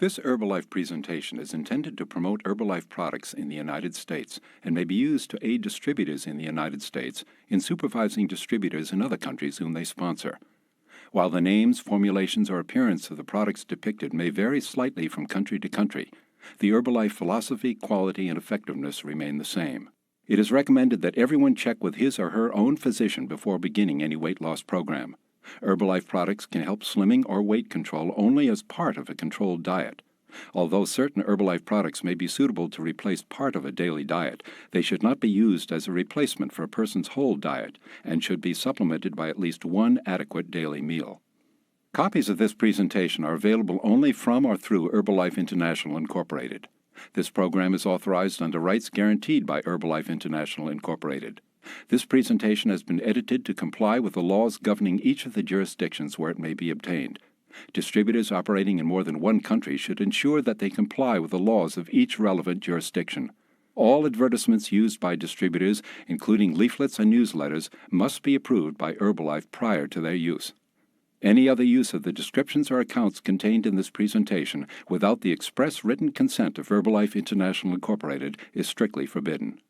This Herbalife presentation is intended to promote Herbalife products in the United States and may be used to aid distributors in the United States in supervising distributors in other countries whom they sponsor. While the names, formulations, or appearance of the products depicted may vary slightly from country to country, the Herbalife philosophy, quality, and effectiveness remain the same. It is recommended that everyone check with his or her own physician before beginning any weight loss program. Herbalife products can help slimming or weight control only as part of a controlled diet. Although certain Herbalife products may be suitable to replace part of a daily diet, they should not be used as a replacement for a person's whole diet and should be supplemented by at least one adequate daily meal. Copies of this presentation are available only from or through Herbalife International Incorporated. This program is authorized under rights guaranteed by Herbalife International Incorporated. This presentation has been edited to comply with the laws governing each of the jurisdictions where it may be obtained. Distributors operating in more than one country should ensure that they comply with the laws of each relevant jurisdiction. All advertisements used by distributors, including leaflets and newsletters, must be approved by Herbalife prior to their use. Any other use of the descriptions or accounts contained in this presentation without the express written consent of Herbalife International Incorporated is strictly forbidden.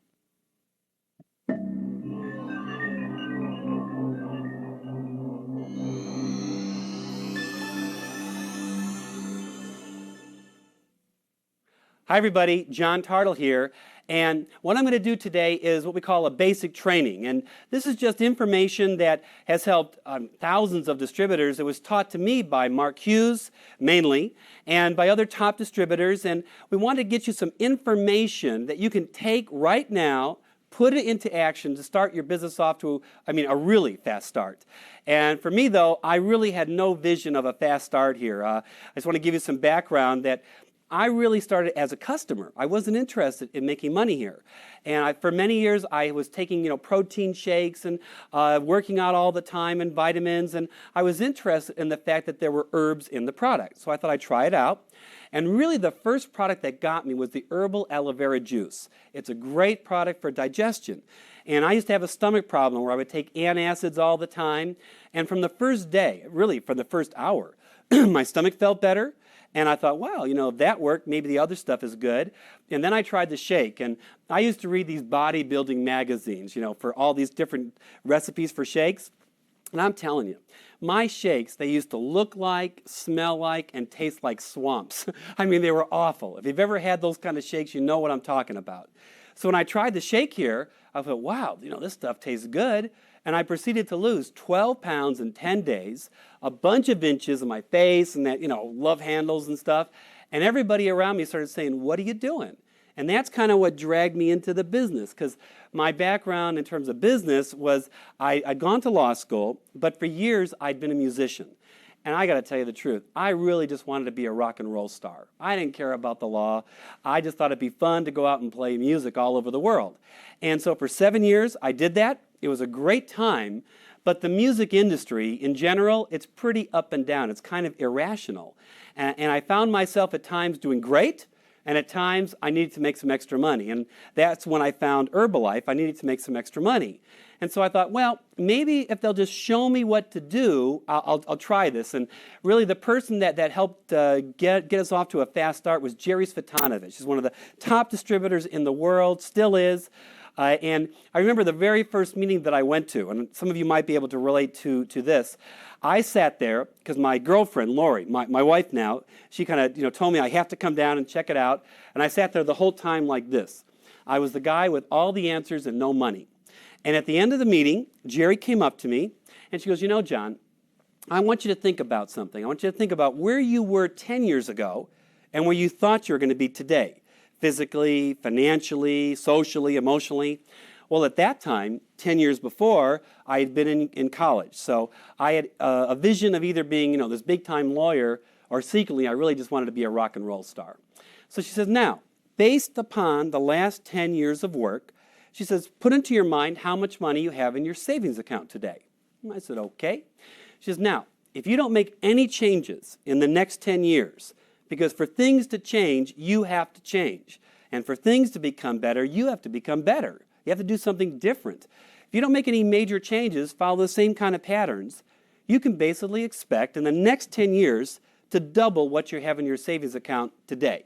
Hi everybody, John Tartol here, and what I'm going to do today is what we call a basic training, and this is just information that has helped thousands of distributors. It was taught to me by Mark Hughes mainly, and by other top distributors, and we want to get you some information that you can take right now, put it into action to start your business off to, a really fast start. And for me though, I really had no vision of a fast start here. I just want to give you some background that I really started as a customer. I wasn't interested in making money here. And for many years, I was taking, protein shakes and working out all the time and vitamins. And I was interested in the fact that there were herbs in the product. So I thought I'd try it out. And really the first product that got me was the herbal aloe vera juice. It's a great product for digestion. And I used to have a stomach problem where I would take antacids all the time. And from the first day, really from the first hour, my stomach felt better. And I thought, wow, if that worked, maybe the other stuff is good. And then I tried the shake. And I used to read these bodybuilding magazines, for all these different recipes for shakes. And I'm telling you, my shakes, they used to look like, smell like, and taste like swamps. They were awful. If you've ever had those kind of shakes, you know what I'm talking about. So when I tried the shake here, I thought, wow, this stuff tastes good. And I proceeded to lose 12 pounds in 10 days, a bunch of inches on my face and that, love handles and stuff. And everybody around me started saying, what are you doing? And that's kind of what dragged me into the business, because my background in terms of business was I'd gone to law school, but for years I'd been a musician. And I got to tell you the truth, I really just wanted to be a rock and roll star. I didn't care about the law. I just thought it'd be fun to go out and play music all over the world. And so for 7 years, I did that. It was a great time, but the music industry in general, it's pretty up and down. It's kind of irrational. And I found myself at times doing great, and at times I needed to make some extra money. And that's when I found Herbalife. I needed to make some extra money. And so I thought, well, maybe if they'll just show me what to do, I'll try this. And really the person that helped get us off to a fast start was Jerry Svetanovich. He's one of the top distributors in the world, still is. And I remember the very first meeting that I went to, and some of you might be able to relate to this. I sat there because my girlfriend, Lori, my wife now, she kind of told me I have to come down and check it out. And I sat there the whole time like this. I was the guy with all the answers and no money. And at the end of the meeting, Jerry came up to me and she goes, John, I want you to think about something. I want you to think about where you were 10 years ago and where you thought you were going to be today. Physically, financially, socially, emotionally. Well, at that time, 10 years before, I had been in college. So I had a vision of either being, this big-time lawyer, or secretly, I really just wanted to be a rock and roll star. So she says, now, based upon the last 10 years of work, she says, put into your mind how much money you have in your savings account today. And I said, okay. She says, now, if you don't make any changes in the next 10 years, because for things to change, you have to change. And for things to become better, you have to become better. You have to do something different. If you don't make any major changes, follow the same kind of patterns, you can basically expect in the next 10 years to double what you have in your savings account today?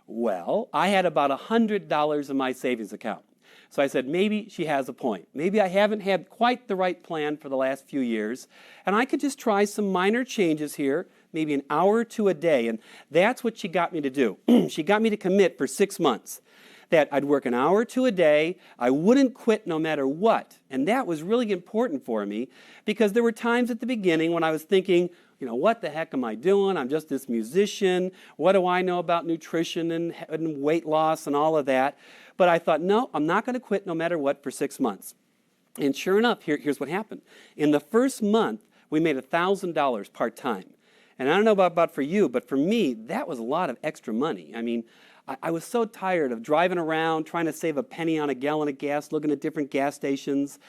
Well, I had about $100 in my savings account. So I said, maybe she has a point. Maybe I haven't had quite the right plan for the last few years, and I could just try some minor changes here, maybe an hour or two a day, and that's what she got me to do. She got me to commit for 6 months that I'd work an hour or two a day, I wouldn't quit no matter what, and that was really important for me because there were times at the beginning when I was thinking, what the heck am I doing? I'm just this musician. What do I know about nutrition and weight loss and all of that? But I thought, no, I'm not going to quit no matter what for 6 months. And sure enough, here's what happened. In the first month, we made $1,000 part-time. And I don't know about for you, but for me, that was a lot of extra money. I mean, I was so tired of driving around, trying to save a penny on a gallon of gas, looking at different gas stations.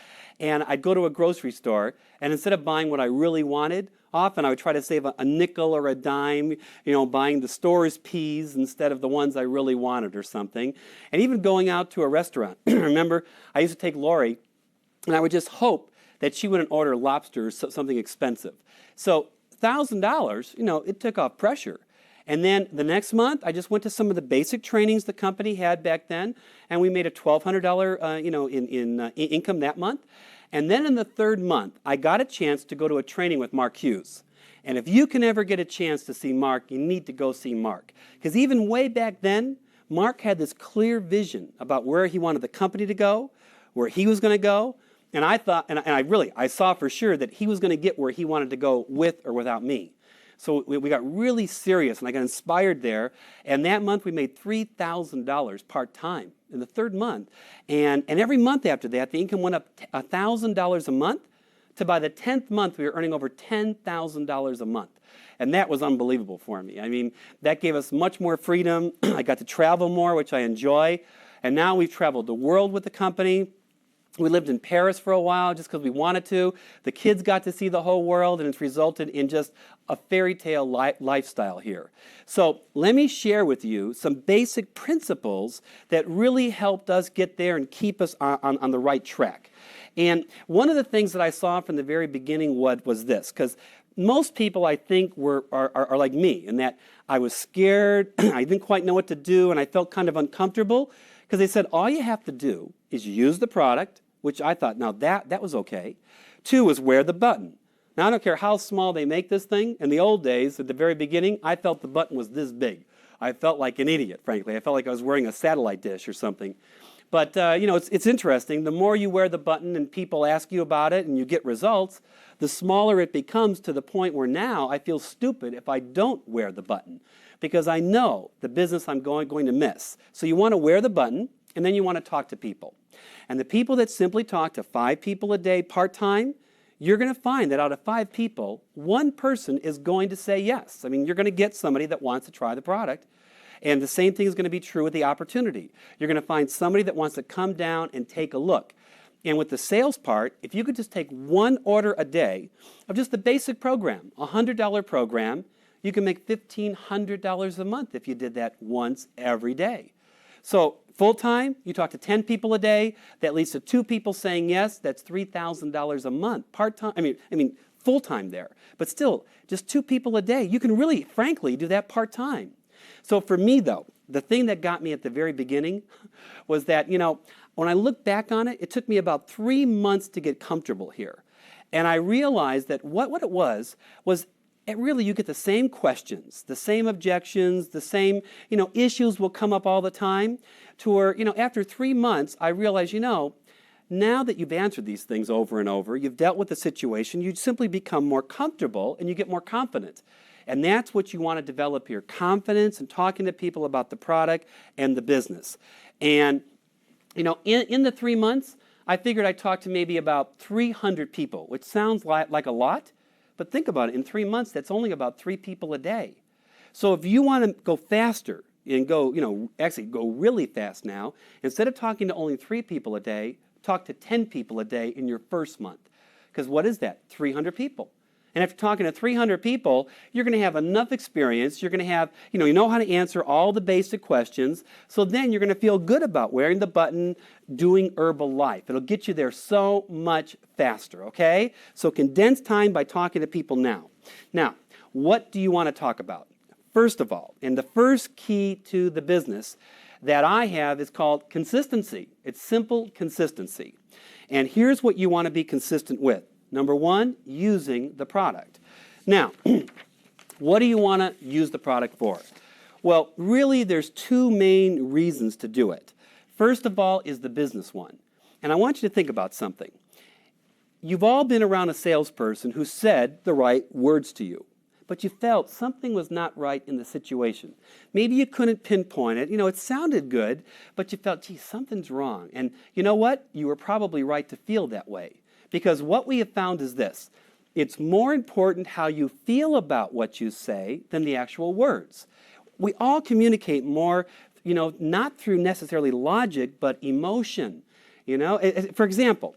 And I'd go to a grocery store, and instead of buying what I really wanted, often I would try to save a nickel or a dime, buying the store's peas instead of the ones I really wanted or something. And even going out to a restaurant. Remember, I used to take Lori, and I would just hope that she wouldn't order lobster or something expensive. So $1,000, it took off pressure. And then the next month, I just went to some of the basic trainings the company had back then, and we made a $1,200, in income that month. And then in the third month, I got a chance to go to a training with Mark Hughes. And if you can ever get a chance to see Mark, you need to go see Mark. Because even way back then, Mark had this clear vision about where he wanted the company to go, where he was going to go. And I thought, and I saw for sure that he was going to get where he wanted to go with or without me. So we got really serious, and I got inspired there. And that month, we made $3,000 part-time in the third month. And every month after that, the income went up $1,000 a month to by the 10th month, we were earning over $10,000 a month. And that was unbelievable for me. I mean, that gave us much more freedom. I got to travel more, which I enjoy. And now we've traveled the world with the company. We lived in Paris for a while just because we wanted to. The kids got to see the whole world, and it's resulted in just a fairy tale lifestyle here. So let me share with you some basic principles that really helped us get there and keep us on the right track. And one of the things that I saw from the very beginning was this, because most people, I think, are like me, in that I was scared, I didn't quite know what to do, and I felt kind of uncomfortable, because they said, all you have to do is use the product, which I thought, now that was okay. 2 is wear the button. Now, I don't care how small they make this thing. In the old days, at the very beginning, I felt the button was this big. I felt like an idiot, frankly. I felt like I was wearing a satellite dish or something. But, it's interesting. The more you wear the button and people ask you about it and you get results, the smaller it becomes, to the point where now I feel stupid if I don't wear the button, because I know the business I'm going to miss. So you want to wear the button, and then you want to talk to people. And the people that simply talk to 5 people a day part-time, you're going to find that out of 5 people, 1 person is going to say yes. I mean, you're going to get somebody that wants to try the product. And the same thing is going to be true with the opportunity. You're going to find somebody that wants to come down and take a look. And with the sales part, if you could just take 1 order a day of just the basic program, a $100 program, you can make $1,500 a month if you did that once every day. So full-time, you talk to 10 people a day, that leads to 2 people saying yes, that's $3,000 a month. Part-time, I mean full-time there. But still, just 2 people a day. You can really, frankly, do that part-time. So for me, though, the thing that got me at the very beginning was that, when I look back on it, it took me about 3 months to get comfortable here. And I realized that what it was really, you get the same questions, the same objections, the same, issues will come up all the time, to where, after 3 months, I realized, now that you've answered these things over and over, you've dealt with the situation, you simply become more comfortable and you get more confident. And that's what you want to develop here, confidence and talking to people about the product and the business. And, in the 3 months, I figured I'd talk to maybe about 300 people, which sounds like a lot, but think about it. In 3 months, that's only about 3 people a day. So if you want to go faster and go, actually go really fast now, instead of talking to only 3 people a day, talk to 10 people a day in your first month. Because what is that? 300 people. And after talking to 300 people, you're going to have enough experience. You're going to have, you know how to answer all the basic questions. So then you're going to feel good about wearing the button, doing Herbalife. It'll get you there so much faster, okay? So condense time by talking to people now. Now, what do you want to talk about? First of all, and the first key to the business that I have is called consistency. It's simple consistency. And here's what you want to be consistent with. Number one, using the product. Now, what do you want to use the product for? Well, really, there's two main reasons to do it. First of all is the business one. And I want you to think about something. You've all been around a salesperson who said the right words to you, but you felt something was not right in the situation. Maybe you couldn't pinpoint it. It sounded good, but you felt, gee, something's wrong. And you know what? You were probably right to feel that way. Because what we have found is this. It's more important how you feel about what you say than the actual words. We all communicate more, not through necessarily logic, but emotion. For example,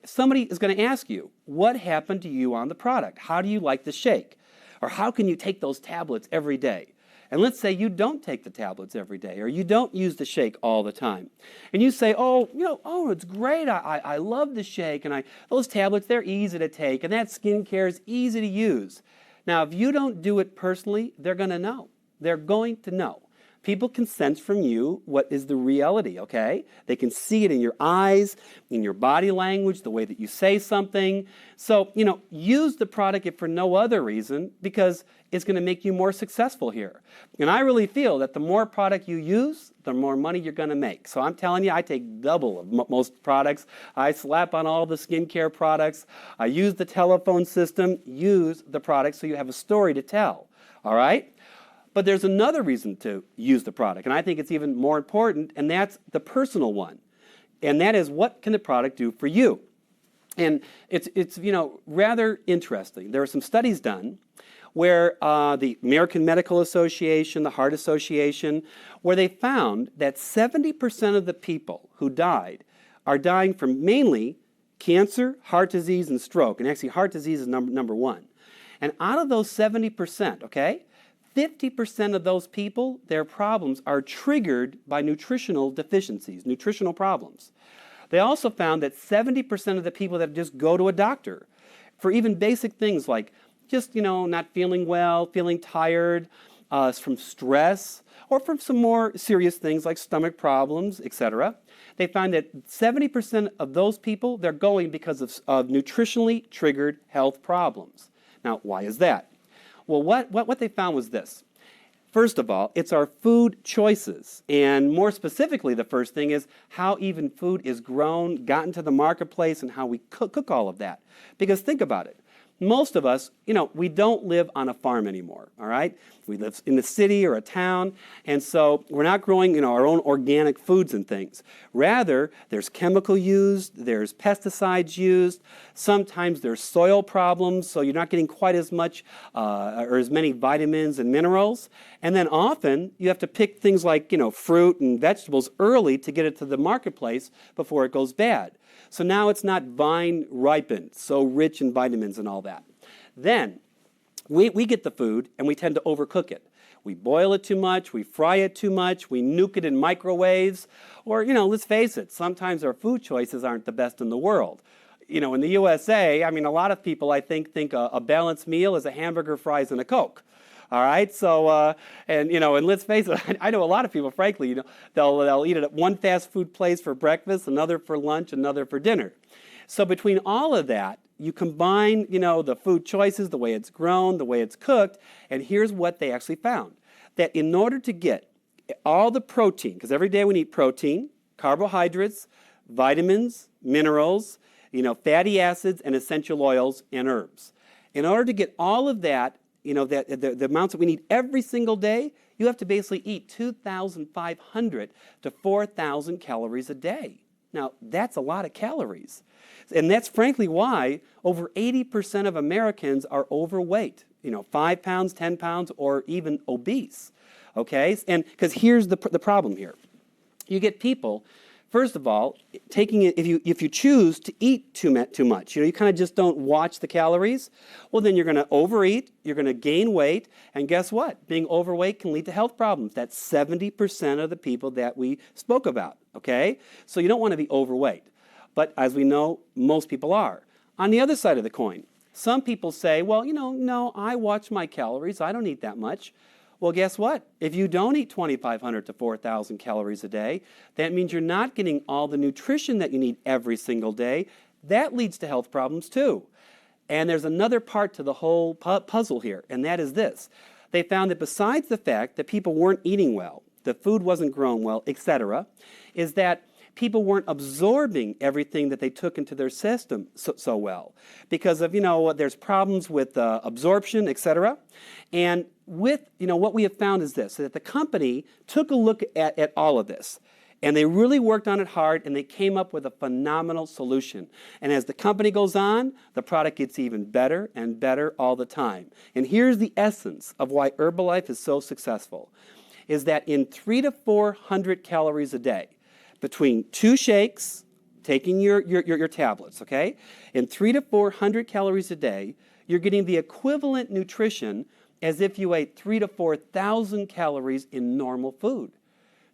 somebody is going to ask you, what happened to you on the product? How do you like the shake? Or how can you take those tablets every day? And let's say you don't take the tablets every day, or you don't use the shake all the time. And you say, it's great. I love the shake, and those tablets, they're easy to take, and that skincare is easy to use. Now, if you don't do it personally, they're going to know. They're going to know. People can sense from you what is the reality, okay? They can see it in your eyes, in your body language, the way that you say something. So, use the product if for no other reason, because it's going to make you more successful here. And I really feel that the more product you use, the more money you're going to make. So I'm telling you, I take double of most products. I slap on all the skincare products. I use the telephone system. Use the product so you have a story to tell, all right? But there's another reason to use the product, and I think it's even more important, and that's the personal one. And that is, what can the product do for you? And it's rather interesting. There are some studies done where the American Medical Association, the Heart Association, where they found that 70% of the people who died are dying from mainly cancer, heart disease, and stroke. And actually, heart disease is number one. And out of those 70%, 50% of those people, their problems are triggered by nutritional deficiencies, nutritional problems. They also found that 70% of the people that just go to a doctor for even basic things like just, not feeling well, feeling tired, from stress, or from some more serious things like stomach problems, etc. They find that 70% of those people, they're going because of nutritionally triggered health problems. Now, why is that? Well, what they found was this. First of all, it's our food choices. And more specifically, the first thing is how even food is grown, gotten to the marketplace, and how we cook all of that. Because think about it. Most of us, we don't live on a farm anymore, all right? We live in the city or a town, and so we're not growing, our own organic foods and things. Rather, there's chemical used, there's pesticides used, sometimes there's soil problems, so you're not getting quite as much or as many vitamins and minerals. And then often, you have to pick things like, fruit and vegetables early to get it to the marketplace before it goes bad. So now it's not vine ripened, so rich in vitamins and all that. Then we get the food and we tend to overcook it. We boil it too much, we fry it too much, we nuke it in microwaves, or, let's face it, sometimes our food choices aren't the best in the world. In the USA, a lot of people, I think a balanced meal is a hamburger, fries, and a Coke. All right, so and let's face it, I know a lot of people, frankly, they'll eat at one fast food place for breakfast, another for lunch, another for dinner. So between all of that, you combine, the food choices, the way it's grown, the way it's cooked, and here's what they actually found: that in order to get all the protein, because every day we need protein, carbohydrates, vitamins, minerals, fatty acids, and essential oils and herbs. In order to get all of that, the amounts that we need every single day, you have to basically eat 2,500 to 4,000 calories a day. Now, that's a lot of calories. And that's frankly why over 80% of Americans are overweight, 5 pounds, 10 pounds, or even obese, okay? And because here's the problem here. You get people, first of all, taking it, if you choose to eat too much, you kind of just don't watch the calories, well, then you're going to overeat, you're going to gain weight, and guess what? Being overweight can lead to health problems. That's 70% of the people that we spoke about, okay? So you don't want to be overweight. But as we know, most people are. On the other side of the coin, Some people say, well, no, I watch my calories. I don't eat that much. Well, guess what? If you don't eat 2,500 to 4,000 calories a day, that means you're not getting all the nutrition that you need every single day. That leads to health problems too. And there's another part to the whole puzzle here, and that is this. They found that besides the fact that people weren't eating well, the food wasn't grown well, etc., is that people weren't absorbing everything that they took into their system so well because of, there's problems with absorption, etc. And with, what we have found is this, that the company took a look at all of this. And they really worked on it hard, and they came up with a phenomenal solution. And as the company goes on, the product gets even better and better all the time. And here's the essence of why Herbalife is so successful, is that in 300 to 400 calories a day, between 2 shakes, taking your tablets, okay? In 300 to 400 calories a day, you're getting the equivalent nutrition as if you ate 3,000 to 4,000 calories in normal food.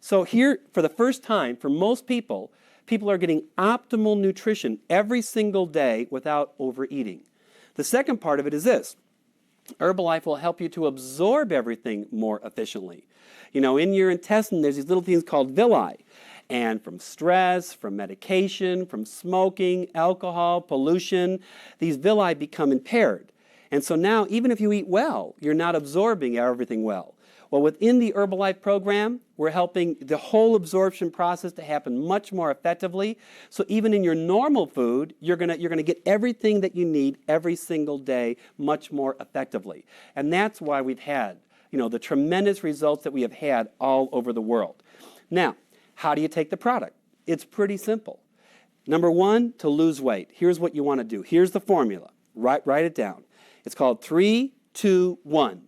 So here, for the first time, for most people, people are getting optimal nutrition every single day without overeating. The second part of it is this. Herbalife will help you to absorb everything more efficiently. In your intestine, there's these little things called villi. And from stress, from medication, from smoking, alcohol, pollution, these villi become impaired. And so now, even if you eat well, you're not absorbing everything well. Well, within the Herbalife program, we're helping the whole absorption process to happen much more effectively. So even in your normal food, you're gonna get everything that you need every single day much more effectively. And that's why we've had, the tremendous results that we have had all over the world. Now, how do you take the product? It's pretty simple. Number one, to lose weight. Here's what you want to do. Here's the formula. Write it down. It's called 3, 2, 1.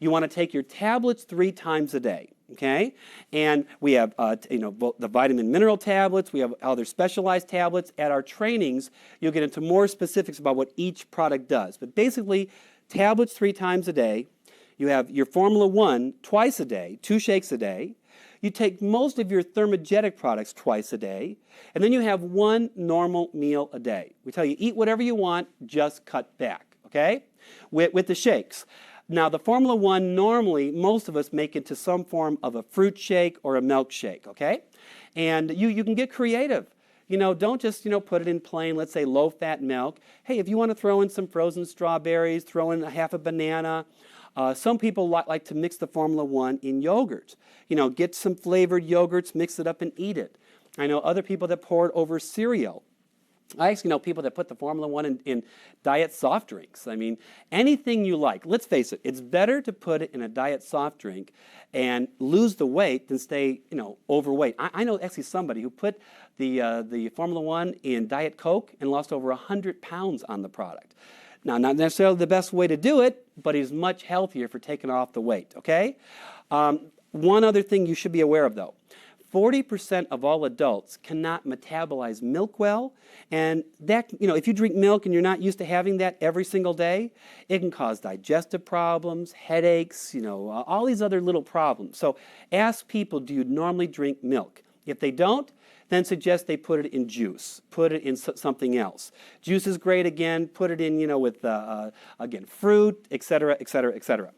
You want to take your tablets 3 times a day, okay? And we have, the vitamin mineral tablets. We have other specialized tablets. At our trainings, you'll get into more specifics about what each product does. But basically, tablets 3 times a day. You have your Formula 1 twice a day, 2 shakes a day. You take most of your thermogenic products twice a day. And then you have 1 normal meal a day. We tell you, eat whatever you want, just cut back, okay? With the shakes. Now, the Formula 1, normally, most of us make it to some form of a fruit shake or a milkshake, okay? And you can get creative. Don't just, put it in plain, let's say, low-fat milk. Hey, if you want to throw in some frozen strawberries, throw in half a banana. Some people like to mix the Formula 1 in yogurt. Get some flavored yogurts, mix it up and eat it. I know other people that pour it over cereal. I actually know people that put the Formula 1 in diet soft drinks. I mean, anything you like. Let's face it, it's better to put it in a diet soft drink and lose the weight than stay, overweight. I know actually somebody who put the Formula 1 in Diet Coke and lost over 100 pounds on the product. Now, not necessarily the best way to do it, but he's much healthier for taking off the weight, okay? One other thing you should be aware of, though. 40% of all adults cannot metabolize milk well, and that, if you drink milk and you're not used to having that every single day, it can cause digestive problems, headaches, all these other little problems. So ask people, do you normally drink milk? If they don't, then suggest they put it in juice, put it in something else. Juice is great, again, put it in, with, again, fruit, etc., etc., etc.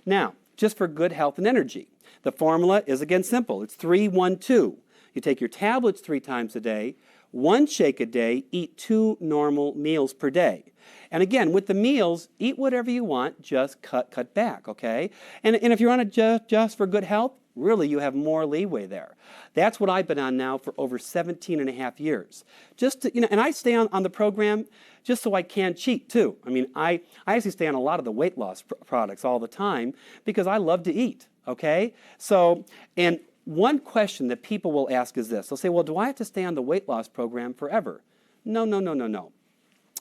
Now, just for good health and energy. The formula is, again, simple. It's 3, 1, 2. You take your tablets 3 times a day, 1 shake a day, eat 2 normal meals per day. And again, with the meals, eat whatever you want, just cut back, okay? And if you're on it just for good health, really you have more leeway there. That's what I've been on now for over 17 and a half years. Just to, and I stay on the program just so I can cheat too. I mean, I actually stay on a lot of the weight loss products all the time because I love to eat, okay? So, and one question that people will ask is this. They'll say, well, do I have to stay on the weight loss program forever? No.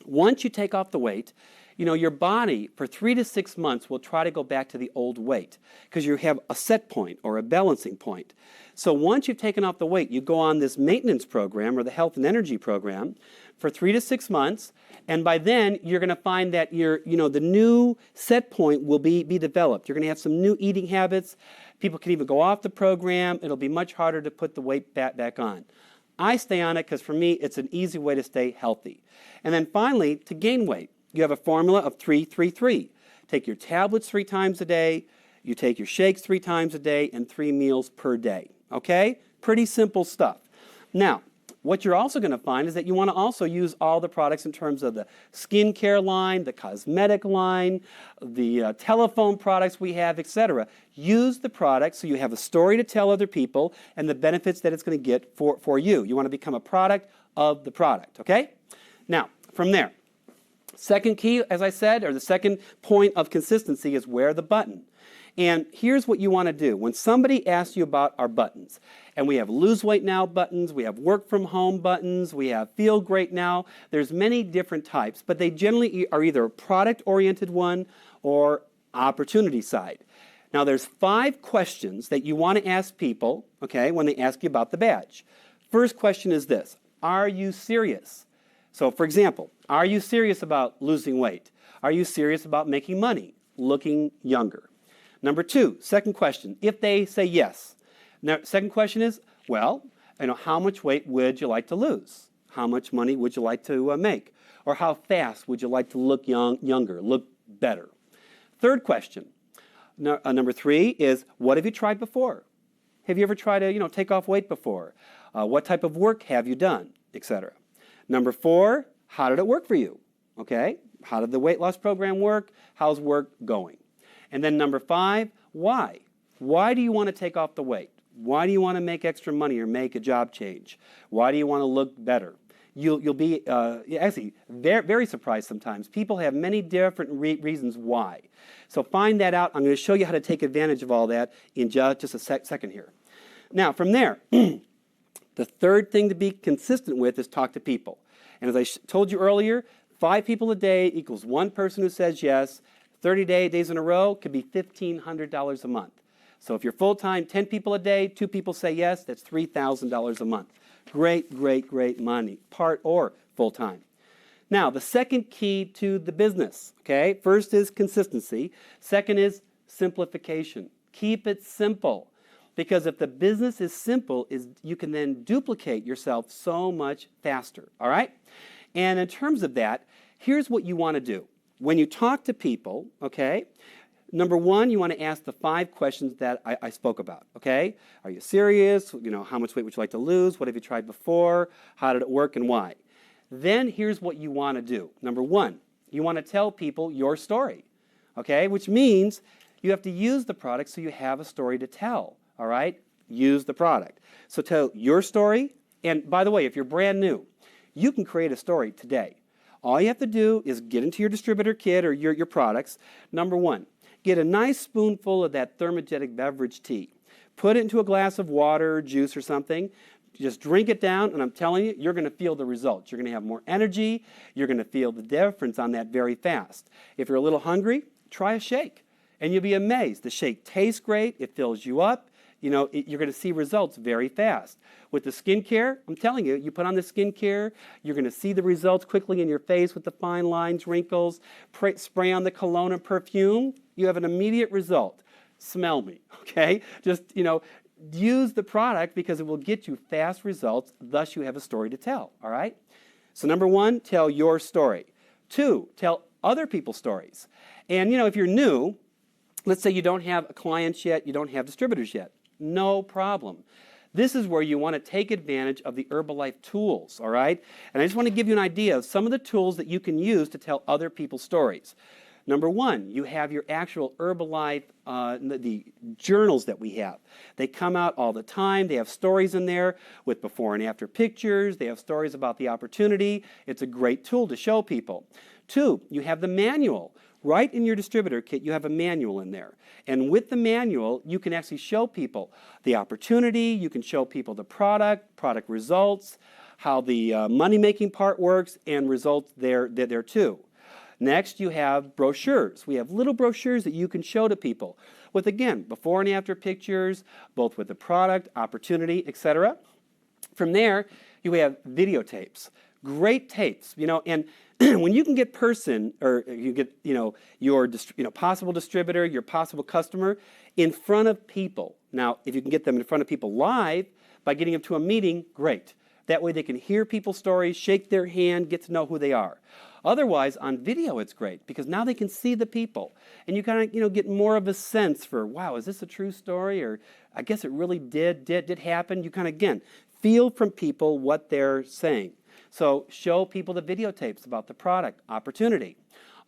Once you take off the weight, your body for 3 to 6 months will try to go back to the old weight because you have a set point or a balancing point. So once you've taken off the weight, you go on this maintenance program or the health and energy program for 3 to 6 months, and by then you're going to find that the new set point will be developed. You're going to have some new eating habits. People can even go off the program. It'll be much harder to put the weight back on. I stay on it because for me, it's an easy way to stay healthy. And then finally, to gain weight. you have a formula of 3-3-3. Take your tablets 3 times a day, you take your shakes 3 times a day, and 3 meals per day. Okay? Pretty simple stuff. Now, what you're also going to find is that you want to also use all the products in terms of the skincare line, the cosmetic line, the telephone products we have, etc. Use the product so you have a story to tell other people and the benefits that it's going to get for you. You want to become a product of the product, okay? Now, from there, second key, as I said, or the second point of consistency is wear the button. And here's what you want to do. When somebody asks you about our buttons, and we have lose weight now buttons, we have work from home buttons, we have feel great now, there's many different types, but they generally are either a product-oriented one or opportunity side. Now there's 5 questions that you want to ask people, okay, when they ask you about the badge. First question is this: are you serious? So for example, are you serious about losing weight? Are you serious about making money, looking younger? Number 2, second question, if they say yes. Now, second question is, well, how much weight would you like to lose? How much money would you like to make? Or how fast would you like to look younger, look better? Third question, number 3 is, what have you tried before? Have you ever tried to, take off weight before? What type of work have you done, etc. Number 4, how did it work for you? Okay, how did the weight loss program work? How's work going? And then number 5, why? Why do you want to take off the weight? Why do you want to make extra money or make a job change? Why do you want to look better? You'll be actually very, very surprised sometimes. People have many different reasons why. So find that out. I'm going to show you how to take advantage of all that in just a second here. Now, from there, the third thing to be consistent with is talk to people. And as I told you earlier, 5 people a day equals 1 person who says yes. 30 days in a row could be $1,500 a month. So if you're full-time, 10 people a day, 2 people say yes, that's $3,000 a month. Great, great, great money, part or full-time. Now, the second key to the business, okay? First is consistency. Second is simplification. Keep it simple. Because if the business is simple, you can then duplicate yourself so much faster, all right? And in terms of that, here's what you want to do. When you talk to people, okay, number 1, you want to ask the 5 questions that I spoke about, okay? Are you serious? How much weight would you like to lose? What have you tried before? How did it work and why? Then here's what you want to do. Number 1, you want to tell people your story, okay? Which means you have to use the product so you have a story to tell, all right? Use the product. So tell your story, and by the way, if you're brand new, you can create a story today. All you have to do is get into your distributor kit or your products. Number 1, get a nice spoonful of that thermogenic beverage tea. Put it into a glass of water or juice or something. Just drink it down, and I'm telling you, you're going to feel the results. You're going to have more energy. You're going to feel the difference on that very fast. If you're a little hungry, try a shake, and you'll be amazed. The shake tastes great. It fills you up. You're going to see results very fast. With the skincare, I'm telling you, you put on the skincare, you're going to see the results quickly in your face with the fine lines, wrinkles. Spray on the cologne and perfume, you have an immediate result. Smell me, okay? Just, use the product because it will get you fast results, thus you have a story to tell, all right? So number 1, tell your story. 2, tell other people's stories. And, if you're new, let's say you don't have clients yet, you don't have distributors yet. No problem. This is where you want to take advantage of the Herbalife tools, all right? And I just want to give you an idea of some of the tools that you can use to tell other people's stories. Number 1, you have your actual Herbalife, the journals that we have. They come out all the time. They have stories in there with before and after pictures. They have stories about the opportunity. It's a great tool to show people. 2, you have the manual. Right in your distributor kit, you have a manual in there. And with the manual, you can actually show people the opportunity, you can show people the product results, how the money-making part works, and results there too. Next, you have brochures. We have little brochures that you can show to people with, again, before and after pictures, both with the product, opportunity, etc. From there, you have videotapes. Great tapes, and when you can get you get, your possible distributor, your possible customer in front of people. Now, if you can get them in front of people live by getting them to a meeting, great. That way they can hear people's stories, shake their hand, get to know who they are. Otherwise, on video, it's great because now they can see the people, and you kind of get more of a sense for, wow, is this a true story, or I guess it really did happen. You kind of again feel from people what they're saying. So show people the videotapes about the product opportunity.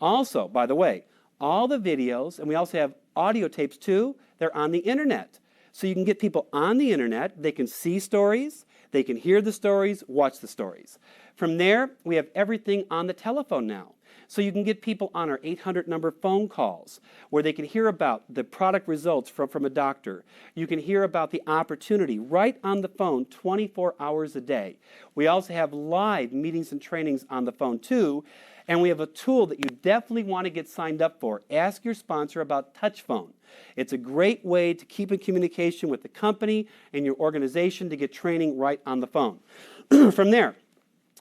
Also, by the way, all the videos, and we also have audio tapes too, they're on the internet. So you can get people on the internet, they can see stories, they can hear the stories, watch the stories. From there, we have everything on the telephone now. So you can get people on our 800 number phone calls where they can hear about the product results from a doctor. You can hear about the opportunity right on the phone 24 hours a day. We also have live meetings and trainings on the phone too. And we have a tool that you definitely want to get signed up for. Ask your sponsor about Touch Phone. It's a great way to keep in communication with the company and your organization to get training right on the phone. From there,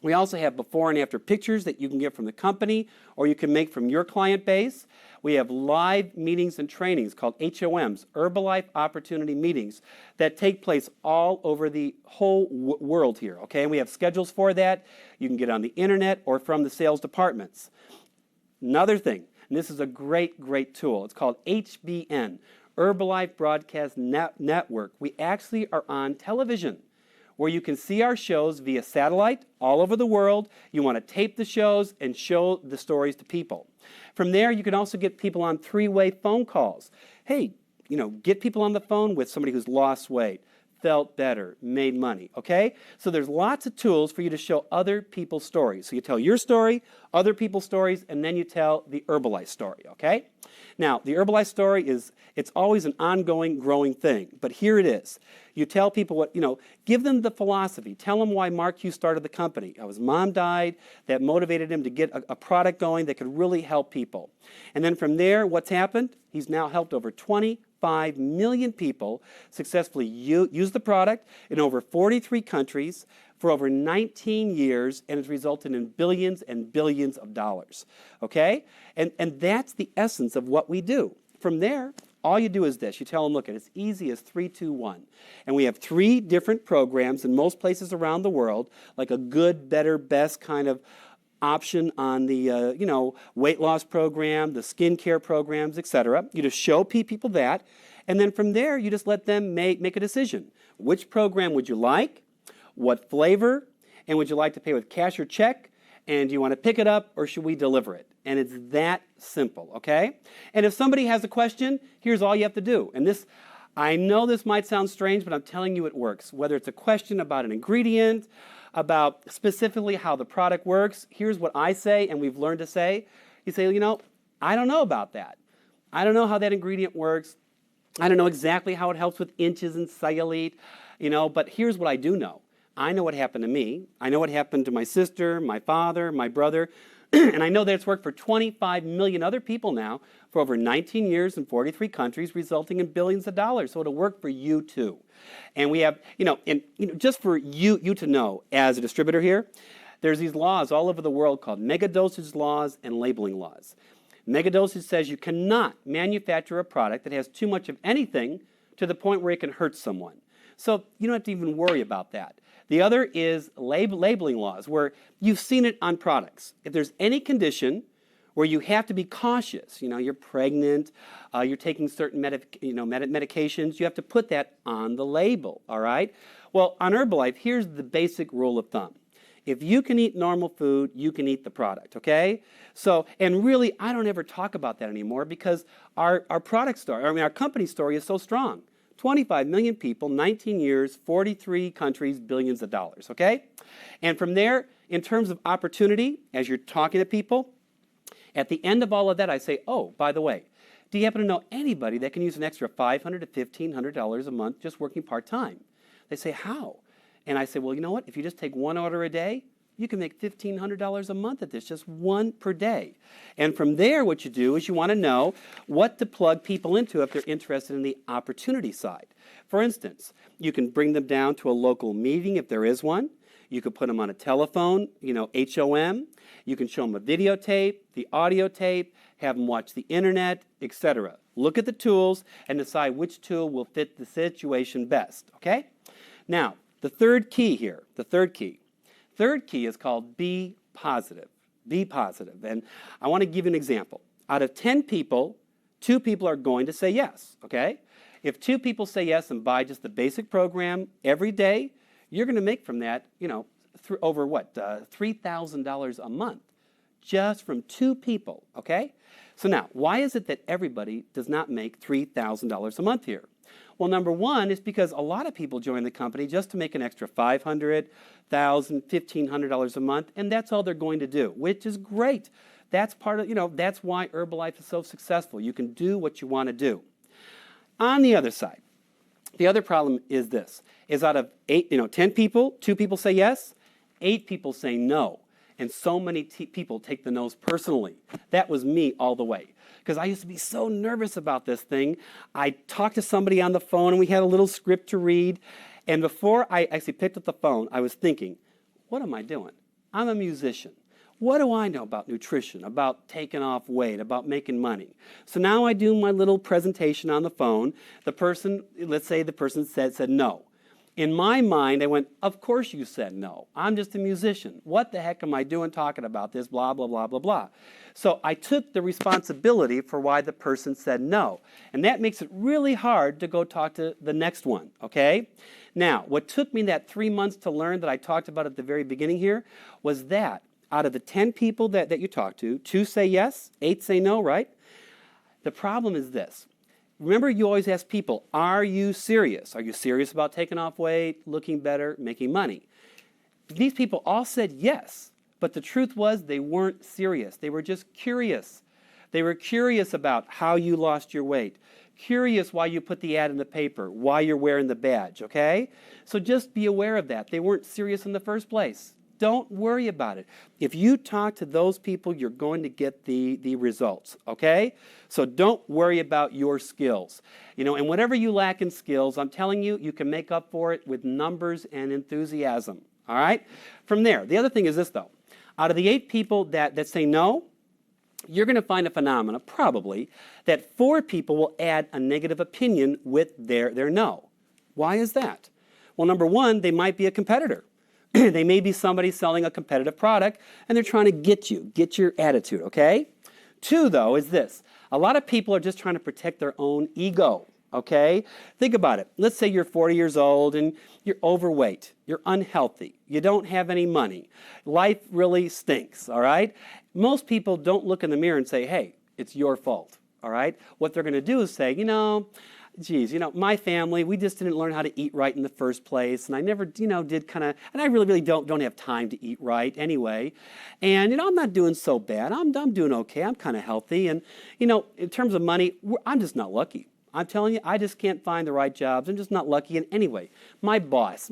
we also have before and after pictures that you can get from the company or you can make from your client base. We have live meetings and trainings called HOMs, Herbalife Opportunity Meetings, that take place all over the whole world here, okay? And we have schedules for that. You can get on the internet or from the sales departments. Another thing, and this is a great, great tool. It's called HBN, Herbalife Broadcast Network. We actually are on television, where you can see our shows via satellite all over the world. You want to tape the shows and show the stories to people. From there, you can also get people on three-way phone calls. Hey, get people on the phone with somebody who's lost weight, felt better, made money, okay? So there's lots of tools for you to show other people's stories. So you tell your story, other people's stories, and then you tell the Herbalife story, okay? Now, the Herbalife story it's always an ongoing, growing thing, but here it is. You tell people what, give them the philosophy. Tell them why Mark Hughes started the company. His mom died. That motivated him to get a product going that could really help people. And then from there, what's happened? He's now helped over 25 million people successfully use the product in over 43 countries for over 19 years, and it's resulted in billions and billions of dollars, okay? And that's the essence of what we do. From there, all you do is this. You tell them, look, it's easy as 3, 2, 1. And we have 3 different programs in most places around the world, like a good, better, best kind of option on the weight loss program, the skincare programs, etc. You just show people that, and then from there, you just let them make a decision. Which program would you like? What flavor? And would you like to pay with cash or check? And do you want to pick it up or should we deliver it? And it's that simple, okay? And if somebody has a question, here's all you have to do. And this, I know this might sound strange, but I'm telling you it works. Whether it's a question about an ingredient, about specifically how the product works, here's what I say and we've learned to say. You say, I don't know about that. I don't know how that ingredient works. I don't know exactly how it helps with inches and cellulite, but here's what I do know. I know what happened to me. I know what happened to my sister, my father, my brother, and I know that it's worked for 25 million other people now for over 19 years in 43 countries, resulting in billions of dollars. So it'll work for you too. And we have, just for you to know as a distributor here, there's these laws all over the world called mega dosage laws and labeling laws. Mega dosage says you cannot manufacture a product that has too much of anything to the point where it can hurt someone. So you don't have to even worry about that. The other is labeling laws, where you've seen it on products. If there's any condition where you have to be cautious, you're pregnant, you're taking certain medications, you have to put that on the label, all right? Well, on Herbalife, here's the basic rule of thumb. If you can eat normal food, you can eat the product, okay? So, and really, I don't ever talk about that anymore because our product story, our company story is so strong. 25 million people, 19 years, 43 countries, billions of dollars, okay? And from there, in terms of opportunity, as you're talking to people, at the end of all of that, I say, oh, by the way, do you happen to know anybody that can use an extra $500 to $1,500 a month just working part-time? They say, how? And I say, well, you know what? If you just take one order a day, you can make $1,500 a month at this, just one per day. And from there, what you do is you want to know what to plug people into if they're interested in the opportunity side. For instance, you can bring them down to a local meeting if there is one. You could put them on a telephone, HOM. You can show them a videotape, the audio tape, have them watch the internet, etc. Look at the tools and decide which tool will fit the situation best, okay? Now, the third key here, Third key is called be positive. Be positive. And I want to give you an example. Out of 10 people, 2 people are going to say yes, okay? If 2 people say yes and buy just the basic program every day, you're going to make from that, over what, $3,000 a month just from 2 people, okay? So now, why is it that everybody does not make $3,000 a month here? Well, number one is because a lot of people join the company just to make an extra $500, $1,000, $1,500 a month, and that's all they're going to do, which is great. That's part of, that's why Herbalife is so successful. You can do what you want to do. On the other side, the other problem is this, is out of 10 people, 2 people say yes, 8 people say no. And so many people take the no's personally. That was me all the way. Because I used to be so nervous about this thing. I talked to somebody on the phone and we had a little script to read. And before I actually picked up the phone, I was thinking, what am I doing? I'm a musician. What do I know about nutrition, about taking off weight, about making money? So now I do my little presentation on the phone. The person, let's say the person said no. In my mind, I went, of course you said no. I'm just a musician. What the heck am I doing talking about this, blah, blah, blah, blah, blah. So I took the responsibility for why the person said no. And that makes it really hard to go talk to the next one, okay? Now, what took me that 3 months to learn that I talked about at the very beginning here was that out of the 10 people that you talk to, 2 say yes, 8 say no, right? The problem is this. Remember, you always ask people, are you serious? Are you serious about taking off weight, looking better, making money? These people all said yes, but the truth was they weren't serious. They were just curious. They were curious about how you lost your weight, curious why you put the ad in the paper, why you're wearing the badge, okay? So just be aware of that. They weren't serious in the first place. Don't worry about it. If you talk to those people, you're going to get the results, okay? So don't worry about your skills. And whatever you lack in skills, I'm telling you, you can make up for it with numbers and enthusiasm, all right? From there, the other thing is this, though. Out of the 8 people that say no, you're going to find a phenomena, probably, that 4 people will add a negative opinion with their no. Why is that? Well, number one, they might be a competitor. They may be somebody selling a competitive product, and they're trying to get your attitude, okay? 2, though, is this. A lot of people are just trying to protect their own ego, okay? Think about it. Let's say you're 40 years old, and you're overweight. You're unhealthy. You don't have any money. Life really stinks, all right? Most people don't look in the mirror and say, hey, it's your fault, all right? What they're going to do is say, geez, my family, we just didn't learn how to eat right in the first place, and I never, did kind of, and I really don't have time to eat right anyway, and, I'm not doing so bad. I'm doing okay. I'm kind of healthy, and, in terms of money, I'm just not lucky. I'm telling you, I just can't find the right jobs. I'm just not lucky. And anyway, my boss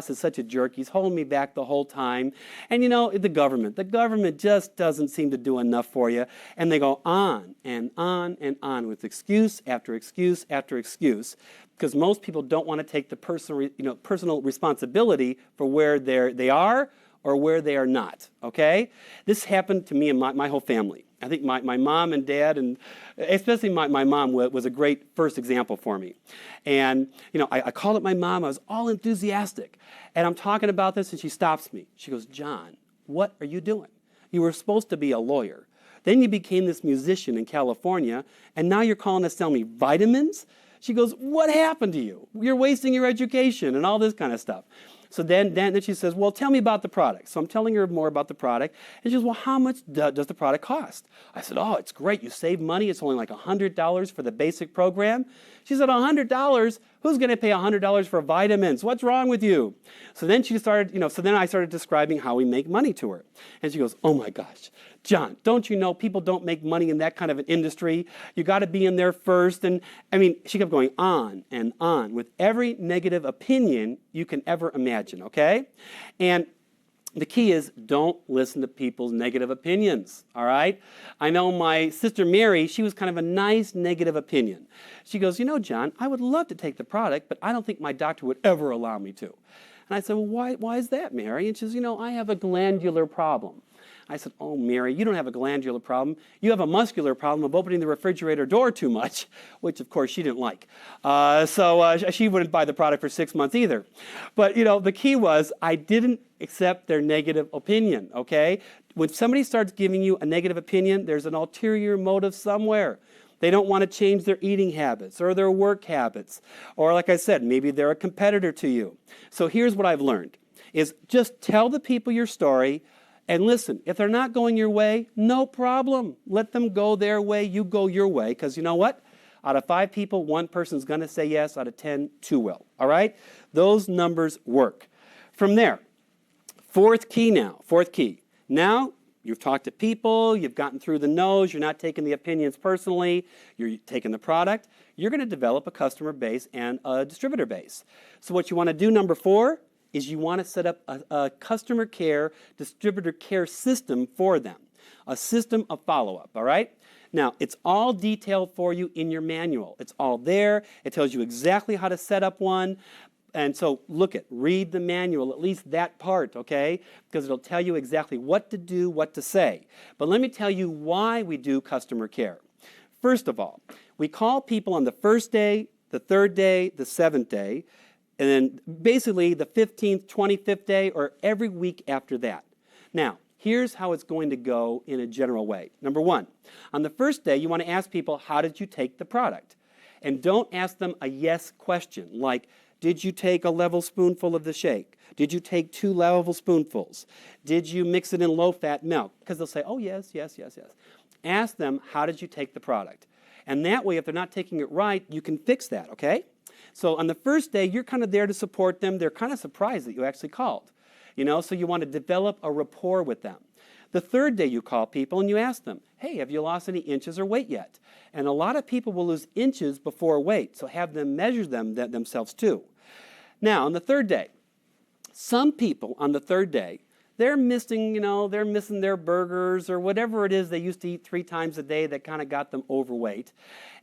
is such a jerk. He's holding me back the whole time. And the government just doesn't seem to do enough for you. And they go on and on and on with excuse after excuse after excuse, because most people don't want to take the personal responsibility for where they are or where they are not, okay? This happened to me and my whole family. I think my mom and dad, and especially my mom, was a great first example for me. And, I called up my mom. I was all enthusiastic. And I'm talking about this, and she stops me. She goes, John, what are you doing? You were supposed to be a lawyer. Then you became this musician in California, and now you're calling to sell me vitamins? She goes, what happened to you? You're wasting your education and all this kind of stuff. So then she says, well, tell me about the product. So I'm telling her more about the product. And she goes, well, how much does the product cost? I said, oh, it's great. You save money. It's only like $100 for the basic program. She said, $100? Who's going to pay $100 for vitamins? What's wrong with you? So then she started, so then I started describing how we make money to her. And she goes, oh my gosh, John, don't you know people don't make money in that kind of an industry? You got to be in there first. And she kept going on and on with every negative opinion you can ever imagine, okay? And the key is don't listen to people's negative opinions, all right? I know my sister Mary, she was kind of a nice negative opinion. She goes, John, I would love to take the product, but I don't think my doctor would ever allow me to. And I said, well, why is that, Mary? And she says, I have a glandular problem. I said, oh, Mary, you don't have a glandular problem. You have a muscular problem of opening the refrigerator door too much, which, of course, she didn't like. So she wouldn't buy the product for 6 months either. But, the key was I didn't accept their negative opinion, okay? When somebody starts giving you a negative opinion, there's an ulterior motive somewhere. They don't want to change their eating habits or their work habits. Or like I said, maybe they're a competitor to you. So here's what I've learned, is just tell the people your story and listen. If they're not going your way, no problem. Let them go their way, you go your way. Because you know what? Out of 5 people, 1 person's going to say yes. Out of 10, 2 will. All right? Those numbers work. From there, fourth key. Now, you've talked to people, you've gotten through the no's, you're not taking the opinions personally, you're taking the product. You're going to develop a customer base and a distributor base. So what you want to do, number 4, is you want to set up a customer care, distributor care system for them, a system of follow-up, all right? Now, it's all detailed for you in your manual. It's all there. It tells you exactly how to set up one. And so read the manual, at least that part, okay? Because it'll tell you exactly what to do, what to say. But let me tell you why we do customer care. First of all, we call people on the first day, the third day, the 7th day, and then basically the 15th, 25th day, or every week after that. Now, here's how it's going to go in a general way. Number 1, on the first day, you want to ask people, how did you take the product? And don't ask them a yes question, like, did you take a level spoonful of the shake? Did you take 2 level spoonfuls? Did you mix it in low-fat milk? Because they'll say, oh, yes. Ask them, how did you take the product? And that way, if they're not taking it right, you can fix that, okay? So on the first day, you're kind of there to support them. They're kind of surprised that you actually called. So you want to develop a rapport with them. The third day, you call people and you ask them, hey, have you lost any inches or weight yet? And a lot of people will lose inches before weight, so have them measure them themselves too. Now, on the third day, some people on the third day, they're missing their burgers or whatever it is they used to eat 3 times a day that kind of got them overweight.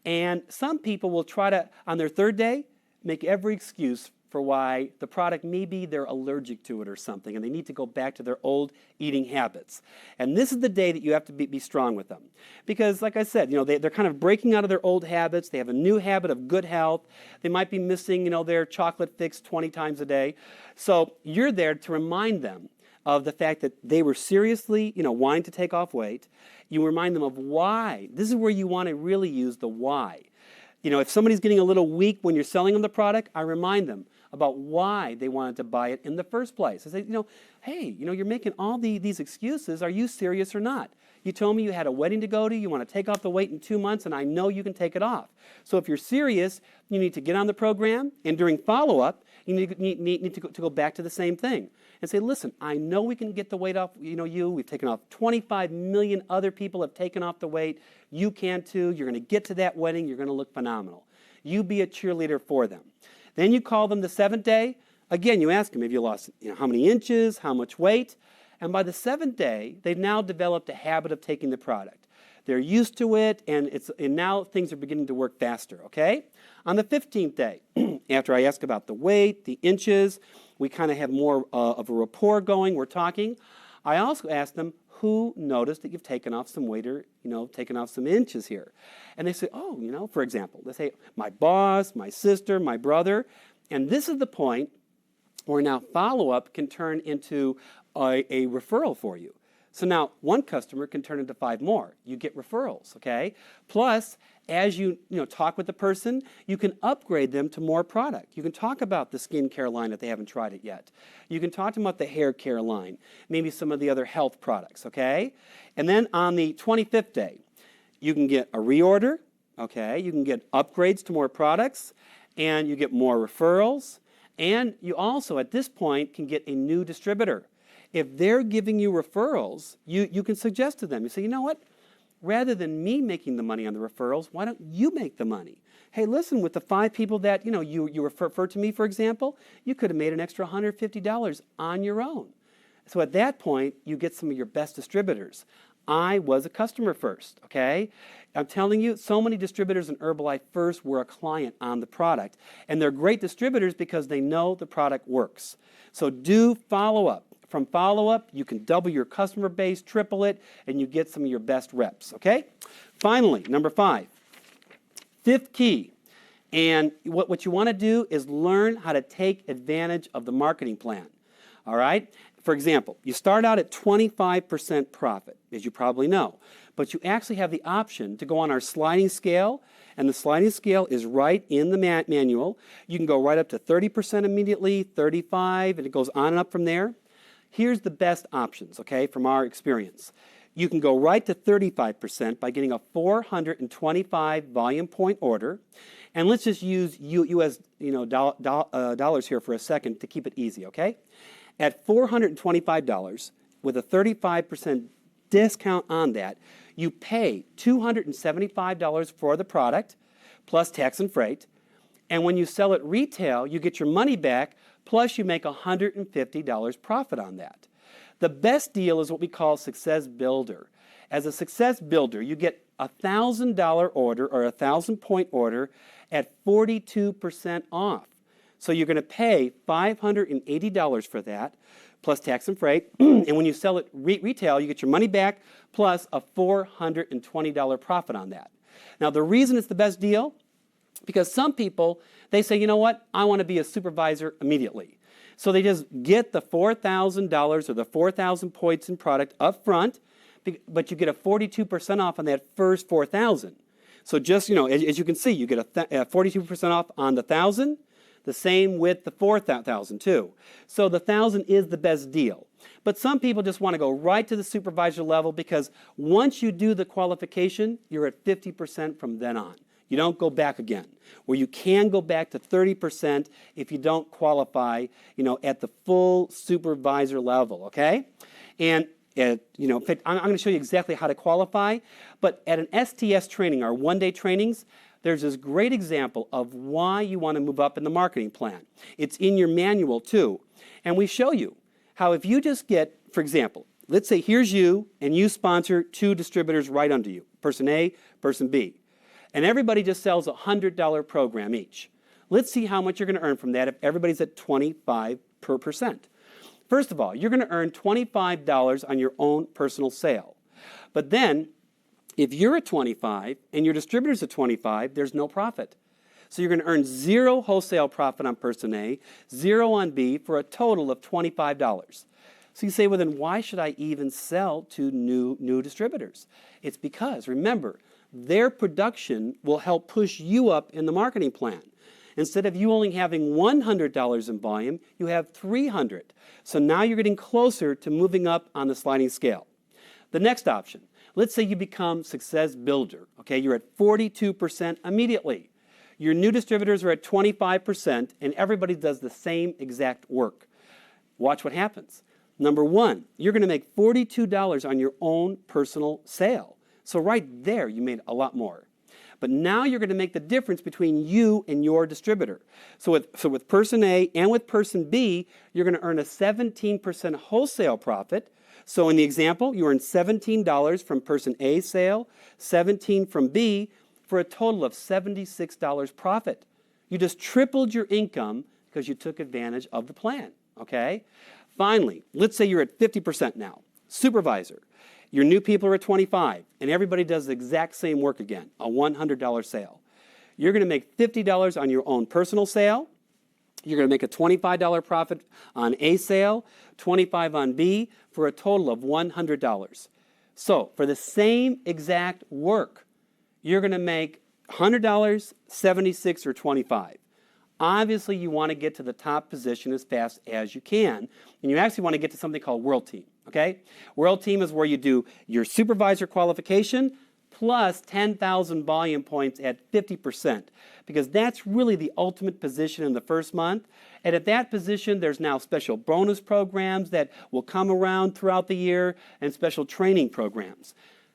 And some people will try to, on their third day, make every excuse for why the product, maybe they're allergic to it or something, and they need to go back to their old eating habits. And this is the day that you have to be strong with them. Because, like I said, they're kind of breaking out of their old habits. They have a new habit of good health. They might be missing, their chocolate fix 20 times a day. So you're there to remind them of the fact that they were seriously, wanting to take off weight. You remind them of why. This is where you want to really use the why. If somebody's getting a little weak when you're selling them the product, I remind them about why they wanted to buy it in the first place. I say, hey, you're making all these excuses. Are you serious or not? You told me you had a wedding to go to. You want to take off the weight in 2 months, and I know you can take it off. So if you're serious, you need to get on the program, and during follow-up, you need to go back to the same thing and say, listen, I know we can get the weight off, we've taken off 25 million other people have taken off the weight. You can too. You're going to get to that wedding. You're going to look phenomenal. You be a cheerleader for them. Then you call them the 7th day. Again, you ask them, have you lost how many inches, how much weight? And by the 7th day, they've now developed a habit of taking the product. They're used to it, and now things are beginning to work faster, okay? On the 15th day, after I ask about the weight, the inches, we kind of have more of a rapport going, we're talking. I also ask them, who noticed that you've taken off some weight or, taken off some inches here? And they say, oh, for example, they say, my boss, my sister, my brother. And this is the point where now follow-up can turn into a referral for you. So now 1 customer can turn into 5 more. You get referrals, okay? Plus, as you talk with the person, you can upgrade them to more product. You can talk about the skincare line if they haven't tried it yet. You can talk to them about the hair care line, maybe some of the other health products, okay? And then on the 25th day, you can get a reorder, okay? You can get upgrades to more products, and you get more referrals, and you also, at this point, can get a new distributor. If they're giving you referrals, you can suggest to them. You say, you know what? Rather than me making the money on the referrals, why don't you make the money? Hey, listen, with the 5 people that you refer to me, for example, you could have made an extra $150 on your own. So at that point, you get some of your best distributors. I was a customer first, okay? I'm telling you, so many distributors in Herbalife first were a client on the product. And they're great distributors because they know the product works. So do follow-up. From follow-up, you can double your customer base, triple it, and you get some of your best reps, okay? Finally, number 5, fifth key. And what you want to do is learn how to take advantage of the marketing plan, all right? For example, you start out at 25% profit, as you probably know, but you actually have the option to go on our sliding scale, and the sliding scale is right in the manual. You can go right up to 30% immediately, 35%, and it goes on and up from there. Here's the best options, okay, from our experience. You can go right to 35% by getting a 425 volume point order. And let's just use US dollars here for a second to keep it easy, okay? At $425, with a 35% discount on that, you pay $275 for the product, plus tax and freight. And when you sell it retail, you get your money back, plus you make $150 profit on that. The best deal is what we call Success Builder. As a Success Builder, you get a $1,000 order or a 1,000-point order at 42% off. So you're going to pay $580 for that, plus tax and freight. And when you sell it retail, you get your money back, plus a $420 profit on that. Now, the reason it's the best deal, because some people, they say, you know what, I want to be a supervisor immediately. So they just get the $4,000 or the 4,000 points in product up front, but you get a 42% off on that first 4,000. So just, as you can see, you get a 42% off on the 1,000, the same with the 4,000 too. So the 1,000 is the best deal. But some people just want to go right to the supervisor level because once you do the qualification, you're at 50% from then on. You don't go back again. Where you can go back to 30% if you don't qualify, at the full supervisor level, okay? And I'm going to show you exactly how to qualify, but at an STS training, our one-day trainings, there's this great example of why you want to move up in the marketing plan. It's in your manual too. And we show you how if you just get, for example, let's say here's you and you sponsor 2 distributors right under you, person A, person B. And everybody just sells a $100 program each. Let's see how much you're going to earn from that if everybody's at 25%. First of all, you're going to earn $25 on your own personal sale. But then, if you're at 25 and your distributor's at 25, there's no profit. So you're going to earn 0 wholesale profit on person A, 0 on B, for a total of $25. So you say, well, then why should I even sell to new distributors? It's because, remember, their production will help push you up in the marketing plan. Instead of you only having $100 in volume, you have $300. So now you're getting closer to moving up on the sliding scale. The next option, let's say you become Success Builder. Okay, you're at 42% immediately. Your new distributors are at 25%, and everybody does the same exact work. Watch what happens. Number 1, you're going to make $42 on your own personal sale. So right there, you made a lot more. But now you're going to make the difference between you and your distributor. So with person A and with person B, you're going to earn a 17% wholesale profit. So in the example, you earn $17 from person A's sale, $17 from B, for a total of $76 profit. You just tripled your income because you took advantage of the plan, okay? Finally, let's say you're at 50% now. Supervisor. Your new people are at 25, and everybody does the exact same work again, a $100 sale. You're going to make $50 on your own personal sale. You're going to make a $25 profit on A sale, $25 on B, for a total of $100. So for the same exact work, you're going to make $100, $76, or $25. Obviously, you want to get to the top position as fast as you can, and you actually want to get to something called World Team. Okay? World Team is where you do your supervisor qualification plus 10,000 volume points at 50%, because that's really the ultimate position in the first month. And at that position, there's now special bonus programs that will come around throughout the year and special training programs.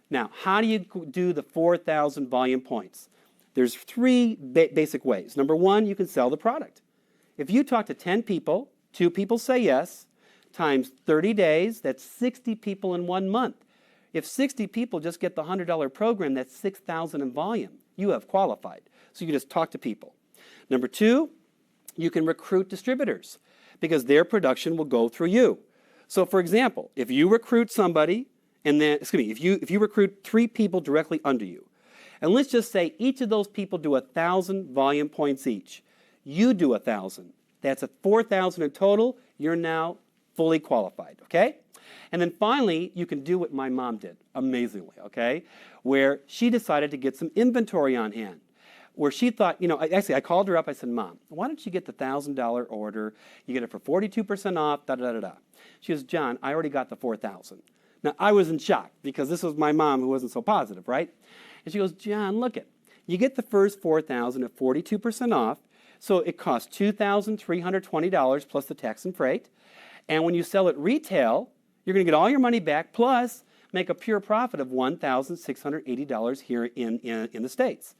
Now, how do you do the 4,000 volume points? There's 3 basic ways. Number 1, you can sell the product. If you talk to 10 people, 2 people say yes, times 30 days, that's 60 people in 1 month. If 60 people just get the $100 program, that's 6,000 in volume. You have qualified. So you just talk to people. Number 2, you can recruit distributors because their production will go through you. So for example, if you recruit somebody and then, if you recruit 3 people directly under you, and let's just say each of those people do 1,000 volume points each. You do 1,000. That's 4,000 in total. You're now fully qualified, okay? And then finally, you can do what my mom did, amazingly, okay? Where she decided to get some inventory on hand. Where she thought, actually I called her up, I said, Mom, why don't you get the $1,000 order? You get it for 42% off, da-da-da-da-da. She goes, John, I already got the 4,000. Now, I was in shock because this was my mom who wasn't so positive, right? And she goes, John, look it. You get the first 4,000 at 42% off, so it costs $2,320 plus the tax and freight. And when you sell it retail, you're going to get all your money back plus make a pure profit of $1,680 here in the States.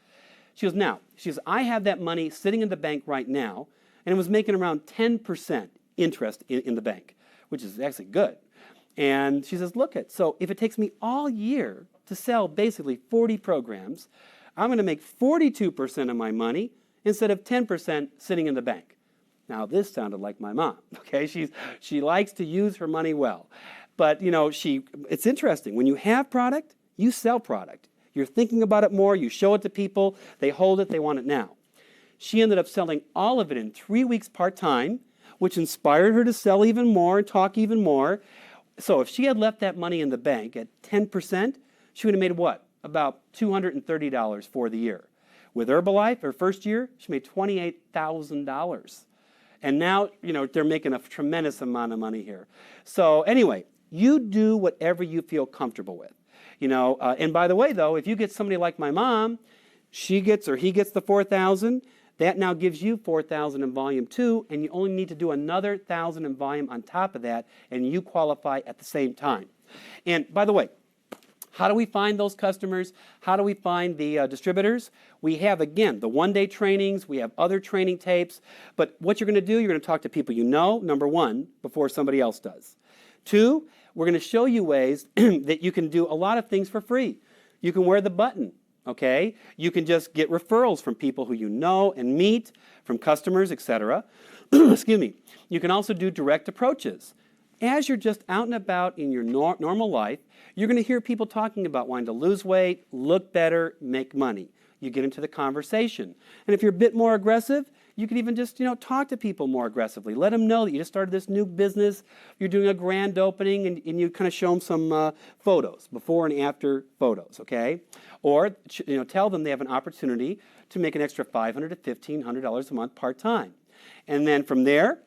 She goes, I have that money sitting in the bank right now, and it was making around 10% interest in the bank, which is actually good. And she says, look it, so if it takes me all year to sell basically 40 programs, I'm going to make 42% of my money instead of 10% sitting in the bank. Now, this sounded like my mom, okay? She likes to use her money well. But, it's interesting. When you have product, you sell product. You're thinking about it more, you show it to people, they hold it, they want it now. She ended up selling all of it in 3 weeks part-time, which inspired her to sell even more and talk even more. So if she had left that money in the bank at 10%, she would have made what? About $230 for the year. With Herbalife, her first year, she made $28,000. And now, they're making a tremendous amount of money here. So anyway, you do whatever you feel comfortable with. And by the way, though, if you get somebody like my mom, he gets the 4,000, that now gives you 4,000 in volume too, and you only need to do another 1,000 in volume on top of that, and you qualify at the same time. And by the way, how do we find those customers? How do we find the distributors? We have, again, the one-day trainings. We have other training tapes. But what you're going to do, you're going to talk to people you know, number 1, before somebody else does. 2, we're going to show you ways that you can do a lot of things for free. You can wear the button, okay? You can just get referrals from people who you know and meet, from customers, etc. Excuse me. You can also do direct approaches. As you're just out and about in your normal life, you're going to hear people talking about wanting to lose weight, look better, make money. You get into the conversation. And if you're a bit more aggressive, you can even just, talk to people more aggressively. Let them know that you just started this new business, you're doing a grand opening, and you kind of show them some photos, before and after photos, okay? Or, tell them they have an opportunity to make an extra $500 to $1,500 a month part-time. And then from there,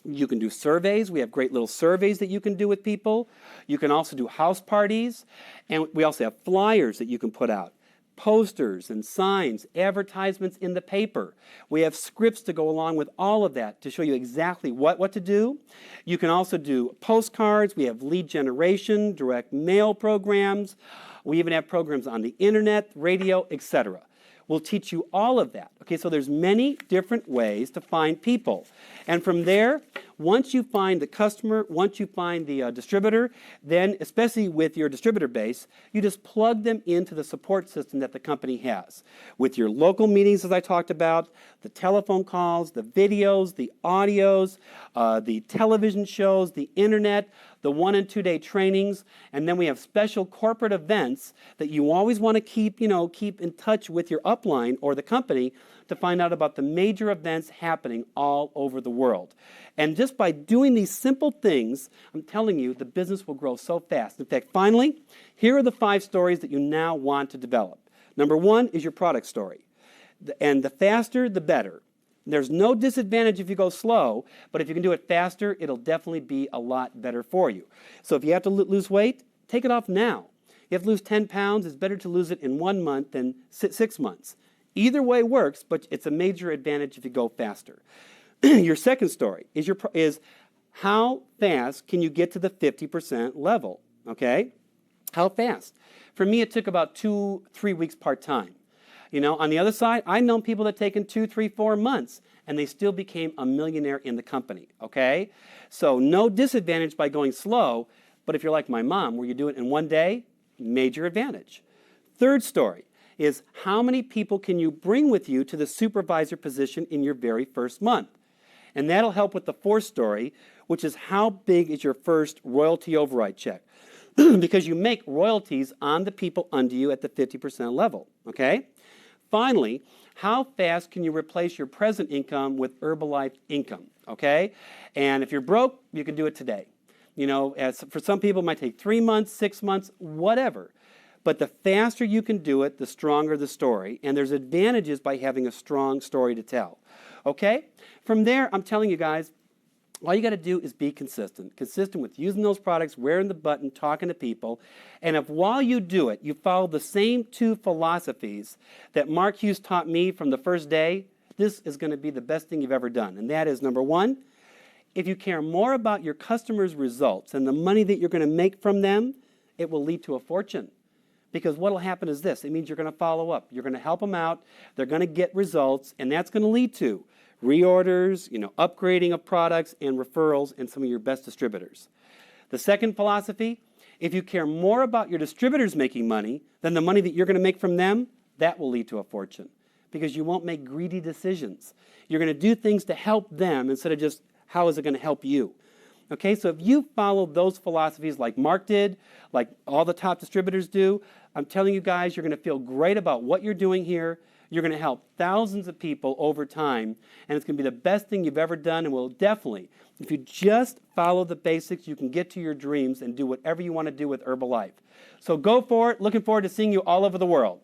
you can do surveys. We have great little surveys that you can do with people. You can also do house parties. And we also have flyers that you can put out. Posters and signs, advertisements in the paper. We have scripts to go along with all of that to show you exactly what to do. You can also do postcards. We have lead generation, direct mail programs. We even have programs on the internet, radio, etc. We'll teach you all of that. Okay, so there's many different ways to find people. And from there, once you find the customer, once you find the distributor, then especially with your distributor base, you just plug them into the support system that the company has. With your local meetings, as I talked about, the telephone calls, the videos, the audios, the television shows, the internet, the 1- and 2-day trainings, and then we have special corporate events that you always want to keep in touch with your upline or the company to find out about the major events happening all over the world. And just by doing these simple things, I'm telling you, the business will grow so fast. In fact, finally, here are the 5 stories that you now want to develop. Number 1 is your product story. And the faster, the better. There's no disadvantage if you go slow, but if you can do it faster, it'll definitely be a lot better for you. So if you have to lose weight, take it off now. You have to lose 10 pounds, it's better to lose it in 1 month than 6 months. Either way works, but it's a major advantage if you go faster. Your second story is how fast can you get to the 50% level, okay? How fast? For me, it took about 2-3 weeks part-time. On the other side, I've known people that have taken 2, 3, 4 months, and they still became a millionaire in the company, okay? So no disadvantage by going slow, but if you're like my mom, where you do it in 1 day, Major advantage. Third story is how many people can you bring with you to the supervisor position in your very first month? And that'll help with the fourth story, which is how big is your first royalty override check? Because you make royalties on the people under you at the 50% level, okay? Finally, how fast can you replace your present income with Herbalife income, okay? And if you're broke, you can do it today. You know, for some people it might take 3 months, 6 months, whatever. But the faster you can do it, the stronger the story. And there's advantages by having a strong story to tell. Okay? From there, I'm telling you guys, all you got to do is be consistent. Consistent with using those products, wearing the button, talking to people. And if while you do it, you follow the same 2 philosophies that Mark Hughes taught me from the first day, this is going to be the best thing you've ever done. And that is, number 1, if you care more about your customers' results and the money that you're going to make from them, it will lead to a fortune. Because what will happen is this. It means you're going to follow up. You're going to help them out. They're going to get results, and that's going to lead to reorders, upgrading of products, and referrals and some of your best distributors. The second philosophy, if you care more about your distributors making money than the money that you're going to make from them, that will lead to a fortune. Because you won't make greedy decisions. You're going to do things to help them instead of just how is it going to help you. Okay, so if you follow those philosophies like Mark did, like all the top distributors do, I'm telling you guys, you're going to feel great about what you're doing here. You're going to help thousands of people over time, and it's going to be the best thing you've ever done, and will definitely, if you just follow the basics, you can get to your dreams and do whatever you want to do with Herbalife. So go for it. Looking forward to seeing you all over the world.